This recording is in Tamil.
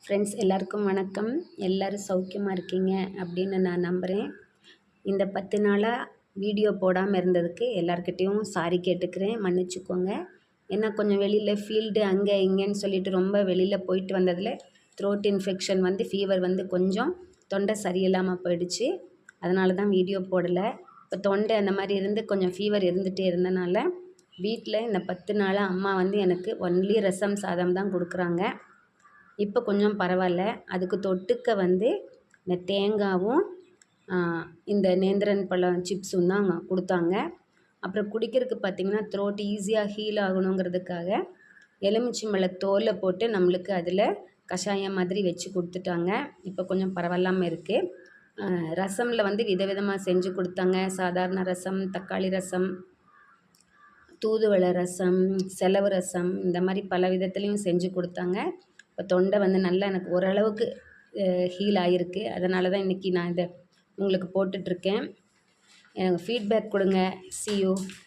ஃப்ரெண்ட்ஸ் எல்லாருக்கும் வணக்கம். எல்லோரும் சௌக்கியமாக இருக்கீங்க அப்படின்னு நான் நம்புகிறேன். இந்த 10 நாளாக வீடியோ போடாமல் இருந்ததுக்கு எல்லாருக்கிட்டேயும் சாரி கேட்டுக்கிறேன், மன்னிச்சுக்கோங்க. ஏன்னா கொஞ்சம் வெளியில் ஃபீல்டு அங்கே இங்கேன்னு சொல்லிட்டு ரொம்ப வெளியில் போயிட்டு வந்ததில் த்ரோட் இன்ஃபெக்ஷன் வந்து ஃபீவர் வந்து கொஞ்சம் தொண்டை சரியில்லாமல் போயிடுச்சு. அதனால தான் வீடியோ போடலை. இப்போ தொண்டை அந்த மாதிரி இருந்து கொஞ்சம் ஃபீவர் இருந்துகிட்டே இருந்தனால வீட்டில் இந்த 10 நாளாக அம்மா வந்து எனக்கு ஒன்லி ரசம் சாதம் தான் கொடுக்குறாங்க. இப்போ கொஞ்சம் பரவாயில்ல. அதுக்கு தொட்டுக்க வந்து இந்த தேங்காவும் இந்த நேந்திரன் பழம் சிப்ஸும் தான் கொடுத்தாங்க. அப்புறம் குடிக்கிறதுக்கு பார்த்திங்கன்னா த்ரோட் ஈஸியாக ஹீல் ஆகணுங்கிறதுக்காக எலுமிச்சம்பழ தோலை போட்டு நம்மளுக்கு அதில் கஷாயம் மாதிரி வச்சு கொடுத்துட்டாங்க. இப்போ கொஞ்சம் பரவாயில்லாமல் இருக்குது. ரசமில் வந்து விதவிதமாக செஞ்சு கொடுத்தாங்க. சாதாரண ரசம், தக்காளி ரசம், தூதுவளை ரசம், செலவு ரசம், இந்த மாதிரி பல விதத்துலேயும் செஞ்சு கொடுத்தாங்க. இப்போ தொண்டை வந்து நல்லா எனக்கு ஓரளவுக்கு ஹீல் ஆகிருக்கு. அதனால தான் இன்றைக்கி நான் இதை உங்களுக்கு போட்டுட்ருக்கேன். எனக்கு ஃபீட்பேக் கொடுங்க. See you.